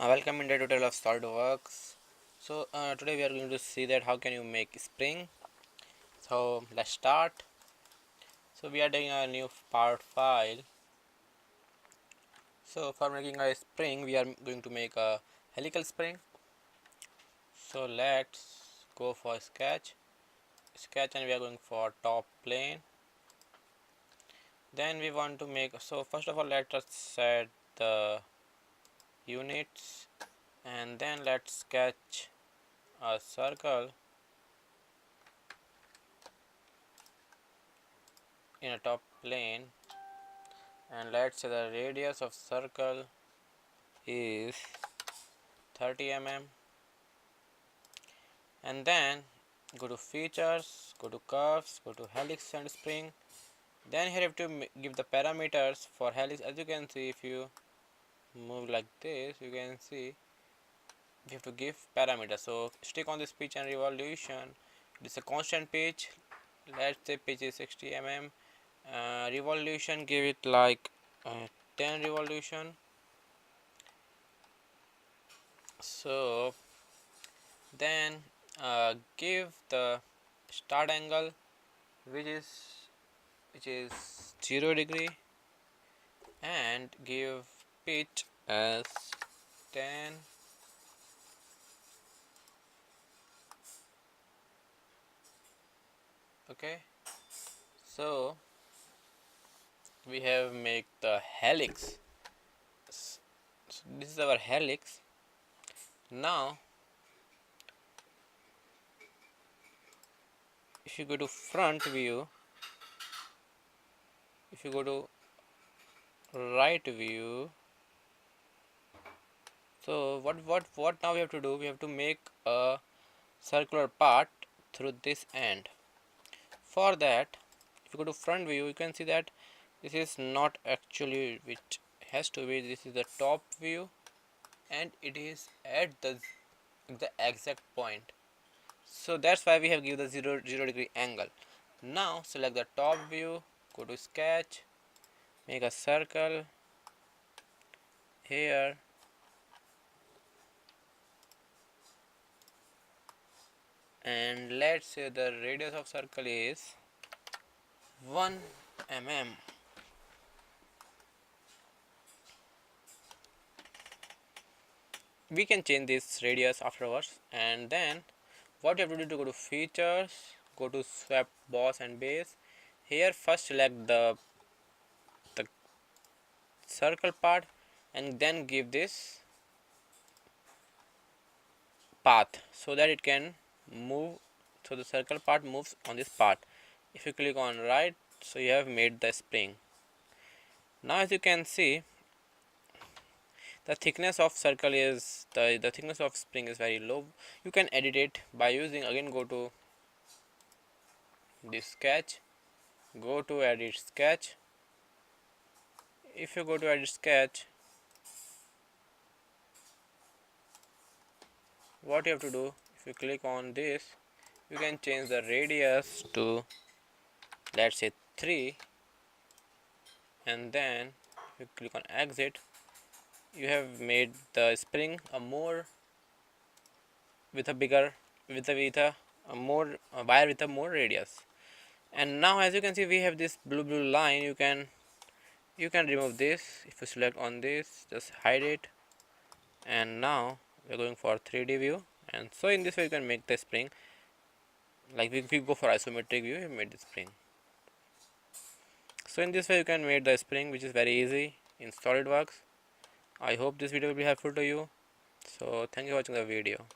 Welcome in the tutorial of Solidworks. Today we are going to see that how can you make spring. So let's start. So we are doing a new part file. So for making a spring, we are going to make a helical spring. So let's go for sketch, and we are going for top plane. Then we want to make. So first of all, let us set the units, and then let's sketch a circle in a top plane, and let's say the radius of circle is 30 mm. And then go to features, go to curves, go to helix and spring. Then here you have to give the parameters for helix. As you can see, if you move like this, you can see you have to give parameters. So stick on this pitch and revolution. This is a constant pitch. Let's say pitch is 60 mm. Revolution, give it like 10 revolution. So then give the start angle which is 0 degree, and give pitch as 10. Okay, so we have make the helix. So this is our helix. Now if you go to front view, if you go to right view, so what now we have to do, we have to make a circular part through this end. For that, if you go to front view, you can see that this is not actually which has to be. This is the top view, and it is at the exact point. So that's why we have given the 0 degree angle. Now select the top view, go to sketch, make a circle here, and let's say the radius of circle is 1 mm. We can change this radius afterwards. And then what you have to do, to go to features, go to swap boss and base. Here first select the circle part, and then give this path so that it can move, so the circle part moves on this part. If you click on right, so you have made the spring. Now as you can see, the thickness of circle is the thickness of spring is very low. You can edit it by using, again go to this sketch, go to edit sketch. If you go to edit sketch, what you have to do, if you click on this, you can change the radius to, let's say, 3, and then if you click on exit, you have made the spring a more with a bigger with a more wire with a more radius. And now as you can see, we have this blue line. You can remove this. If you select on this, just hide it. And now we're going for 3D view, and so in this way you can make the spring. Like if we go for isometric view, you made the spring. So in this way you can make the spring, which is very easy in SolidWorks. I hope this video will be helpful to you. So thank you for watching the video.